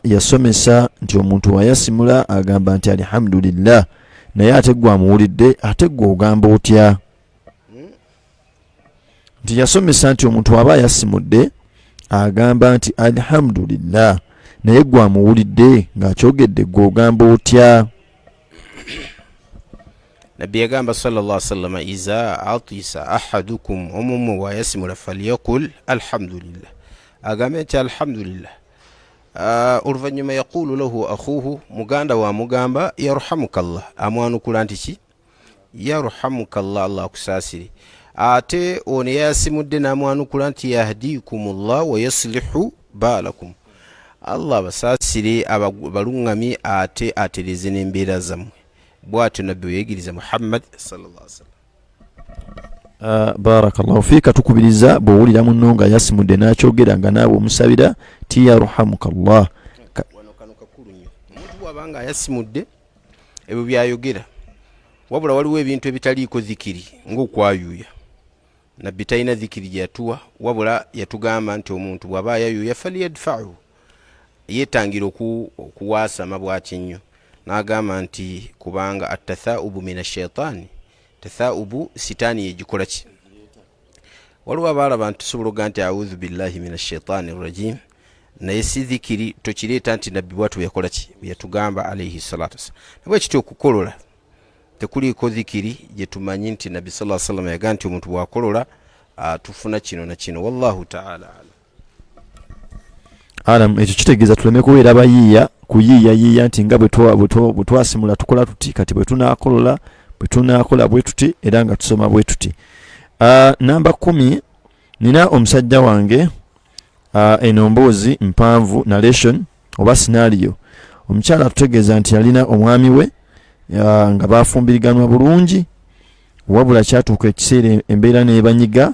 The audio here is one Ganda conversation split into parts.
yasomesa nti omuntu wayasimula agamba nti alhamdulillah, naye ate gwe amuwulidde ate gwe ogamba otya? Nti yasomesa nti omuntu aba yasimudde agamba nti alhamdulillah, naye gwe amuwulidde ng'akyogedde gwe ogamba otya? Nabbi yagamba sallallahu alaihi wasallam, iza atisa ahadukum umumu wa yasimula falyakul alhamdulillah, agambe nti alhamdulillah. Oluvanyuma yaqulu lahu akhuhu, muganda wa mugamba yarhamukallah, amwanukula nti ki yarhamukallah, Allah akusasire. Ate ono yasimudde namwanukula nti yahdikumullah wa yaslihu balakum, Allah basasire abalungami ate atereze n'embeera zammwe. Bwatyo nabbi yegiriza Muhammad sallallahu alaihi wasallam. Barakallahu fika. Tukubiriza bw'owulira munno nga yasimudde n'akyogera nga naawe omusabira ti yarhamukallah. Wano kano kakulu nnyo. Omuntu bw'abanga yasimudde ebyo byayogera, wabula waliwo ebintu ebitaliiko dhikiri ng'okwayuuya. Nabbi talina dhikiri gye yatuwa, wabula yatugamba nti omuntu bw'aba yayuuya falyadfa'u, yeetangira okuwaasama bwaki nnyo. N'agamba nti kubanga atathaubu mina shaitani, tathaubu sitaani yegikola ki. Waliwo abalaba nti tusobola okuga nti audhu billahi mina shaitani rajim, naye si dhikiri tokireeta nti nabbi bwatu yakola ki, yatugamba alayhi salatu wassalam. Nabwe kityo okukolola tekuliiko dhikiri gye tumanyi nti nabbi sallallahu alaihi wasallam yaga nti omuntu bwakolola tufuna kino na kino. Wallahu ta'ala alam. Ekyo kitegeeza tuleme kubeera bayiiya kuyiiya nti nga bwe twasimula tukola tuti, kati bwe tunaakola bwe tuti, era nga tusoma bwe tuti. Namba 10, nina omusajja wange eno mboozi mpanvu narration oba scenario. Omukyala atutegeeza nti yalina omwami we nga bafumbiriganwa bulungi, wabula kyatuuka ekiseera embeera n'ebanyiga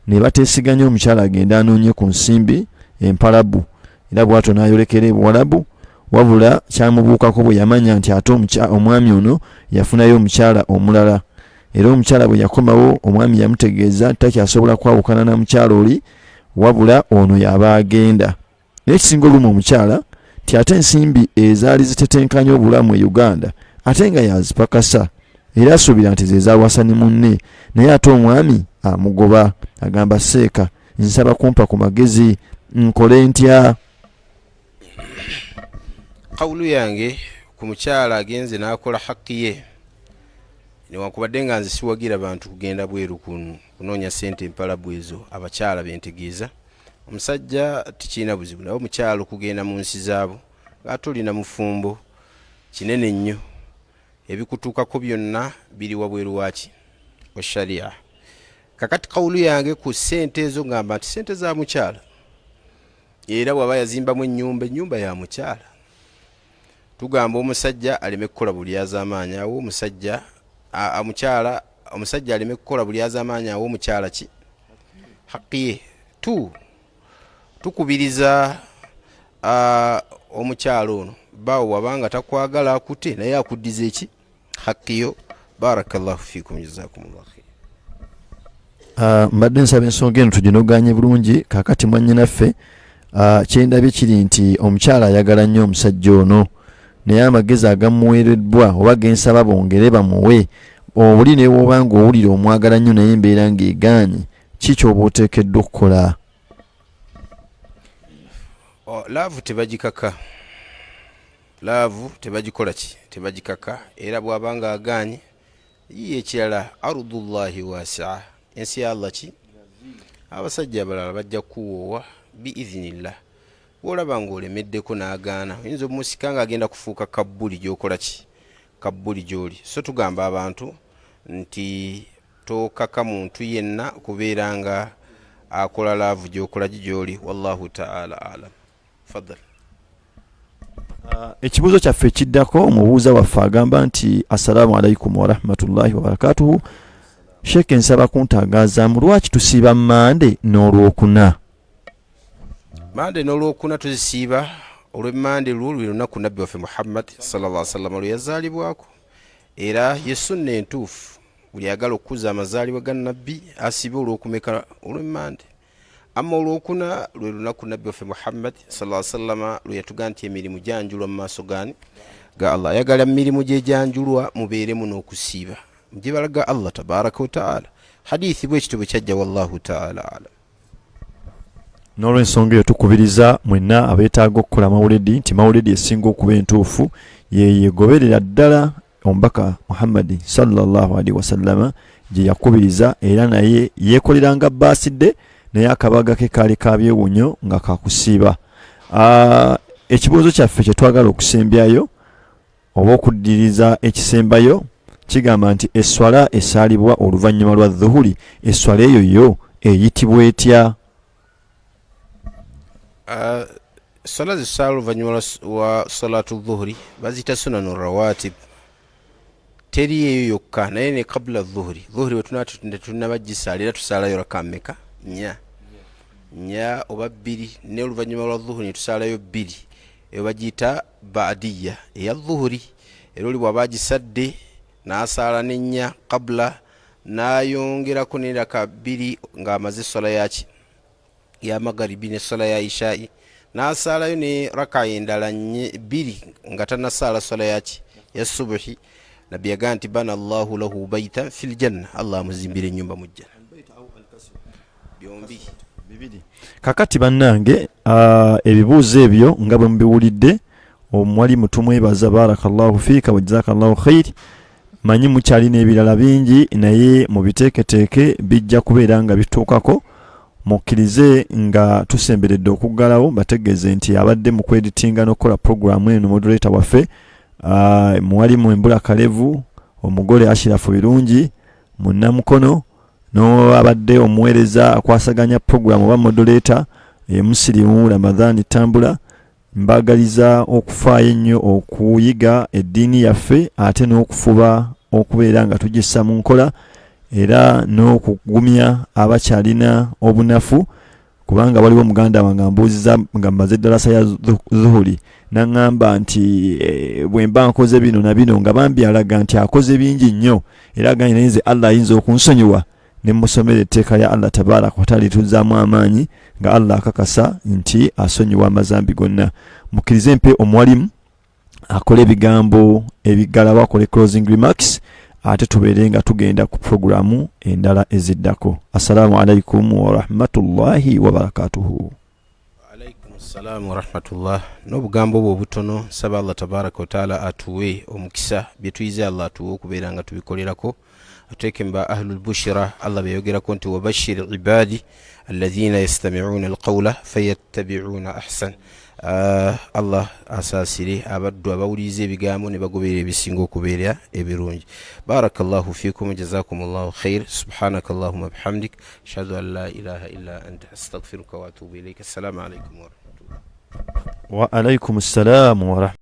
ne bateesiganya omukyala agenda anoonye ku nsimbi empalabu, era bw'atyo n'ayolekera ebuwalabu, wabula kyamubuukako bwe yamanya nti ate omwami ono yafunayo omukyala omulala. Era omukyala bwe yakomawo, omwami yamutegeeza takyasobola kwawukana na mukyala oli, wabula ono yaba agenda. N'ekisinga olumu omukyala nti ate ensimbi ezaali zitetenkanya obulamu e Uganda ate nga yazipakasa, era asuubira nti ze zaawasa ne munne, naye ate omwami amugoba agamba, seeka nsaba kumpa ku magezi, nkole ntya? Qawlu yange ku mukyala agenze n'akola haki ye, newankubadde nga nze siwagira bantu kugenda bweru kunoonya sente empalabu ezo, abakyala bentegeeza. Omusajja tikirina buzibu, naye omukyala okugenda mu nsi zaabo ng'ate olina mufumbo kinene nnyo, ebikutuukako byonna biri wabweru waki wa sharia. Kakati qawlu yange ku sente ezo ngamba nti sente za mukyala, era bw'aba yazimbamu ennyumba ya mukyala, tugamba omusajja aleme kukola buli az'amaanyi awo omusajja omusajja aleme kukola buli az'amaanyi awo omukyala ki haki ye. Tukubiriza omukyala ono bawo wabanga takwagala akute, naye akuddiza eki haki yo. Barakallahu fikum, jazakumullahu khair. Mbadde nsaba ensonga eno tuginoganye bulungi. Kakati mwannyinaffe kyendabye kiri nti omukyala ayagala nnyo omusajja ono, naye amagezi agamuweereddwa oba gensaba bongere bamuwe, oli ne bw'oba ng'owulira omwagala nnyo naye embeera ng'egaanye, ki ky'oba oteekeddwa okukola? Laavu tebagikaka, laavu tebagikola ki, tebagikaka. Era bw'abanga agaanye yiye ekirala, arudullahi wasi'a, ensi ya Allah ki, abasajja abalala bajja kuwoowa biizinillah. Bw'olaba ng'olemeddeko n'agaana, oyinza omusika ng'agenda kufuuka kabbuli gy'okola ki, kabbuli gy'oli. So tugamba abantu nti tokaka muntu yenna kubeera nga akola laavu gy'okola gy'oli. Wallahu ta'ala alam. Fadal. Ekibuuzo kyaffe ekiddako omubuuza waffe agamba nti assalamu alaikum wa rahmatullahi wa barakatuhu. Sheikh, nsaba kuntangazaamu lwaki tusiiba Mande n'Olwokuna? Mande n'Olwokuna tuzisiiba olw'Emmande lwe lunaku nabbi waffe Muhammad sallallahu alaihi wasallam lwe yazaalibwako, era ye sunna entuufu. Buli ayagala okukuza amazaalibwa ga nabbi asiibe olw'okumeka olw'Emmande. amma olwokuna lwe lunaku nabbi waffe Muhammad sallallahu alaihi wasallam lwe yatuga nti emirimu gyanjulwa mu maaso gani ga Allah. Ayagala emirimu gye gyanjulwa mubeeremu n'okusiiba mugibalaga Allah tabaraka wa taala. Hadithi bwe kityo bwe kyajja, wallahu taala alam. N'olw'ensonga eyo tukubiriza mwenna abeetaaga okukola mawulidi nti mawulidi esinga okuba entuufu yeyegoberera ddala omubaka Muhammad sallallahu alaihi wasallama gye yakubiriza, era naye yeekoleranga baasidde naye akabaga ke kaali kabyewunyo nga kakusiiba. Ekibuuzo kyaffe kye twagala okusembyayo oba okuddiriza ekisembayo kigamba nti eswala esaalibwa oluvannyuma lwa dhuhuri, eswala eyo yo eyitibwa etya? Swala zisala oluvannyuma wa salatu dhuhuri bazita sunanu rawatib. Teri eyo yokka naye ne kabla dhuhuri. Dhuhuri we tunabagisalira tusalayo raka mmeka? Nya oba bbiri, ne oluvannyuma lwa dhuhuri tusalayo bbiri. Eyo bagiyita baadiya eya dhuhuri. Era oli bw'aba agisadde n'asala n'ennya kabla n'ayongerako ne raka bbiri ng'amaze swala yaki ya magaribi ne swala ya ishai, n'asalayo ne raka endala bbiri nga tanasala swala yaki ya subuhi. Nabbi yagamba nti bana Allahu lahu baitan fil janna, Allah amuzimbira ennyumba mu jjanna. Byombi bibiri. Kakati bannange, ebibuuzo ebyo nga bwe mubiwulidde, omwalimu tumwebaza barakallahu fiika wa jazakallahu khair. Manyi mukyalina ebirala bingi naye mubiteeketeeke bijja kubeera nga bituukako. Mukkirize nga tusemberedde okuggalawo bategeeze nti abadde mu kweditinga n'okukola programu eno moderator waffe mwalimu Embula Kalevu, omugole Ashirafu Birungi, munnamukono n'abadde omuweereza akwasaganya programu oba moderator Musilimu Ramadhani Tambula. Mbagaliza okufaayo ennyo okuyiga eddiini yaffe ate n'okufuba okubeera nga tugissa mu nkola era n'okugumya abakyalina obunafu, kubanga waliwo muganda wange ambuuziza nga mmaze eddalasa ya zuhuri n'aŋŋamba nti bwe mba nkoze bino na bino nga bambi alaga nti akoze bingi nnyo era agambye naye nze Allah ayinza okunsonyiwa, ne musomera etteeka lya Allah tabaraka wa taala lituzaamu amaanyi nga Allah akakasa nti asonyiwa amazambi gonna. Mukkirize mpe omwalimu akole ebigambo ebigalawo, akole closing remarks, ate tubeere nga tugenda ku programu endala eziddako. Assalamu alaikum wa rahmatullahi wa barakatuhu. Alaikum assalamu wa rahmatullah. N'obugambo bwo obutono nsaba Allah tabaraka wa taala atuwe omukisa bye tuyize, Allah atuwe okubeera nga tubikolerako. Ateke mba ahlul bushra, Allah beyogerako nti wabashir ibadi alladhina yastami'una alqawla fayattabi'una ahsan. Allah asasire abaddu abawulize ebigambo ne bagoberera ebisinga okubeera ebirungi. Barakallahu fikum, jazakumullahu khair. Subhanakallahumma bihamdik, ashhadu an la ilaha illa anta, astaghfiruka wa atubu ilayk. Assalamu alaykum wa rahmatullah. Wa alaykum assalam wa rahmatullah.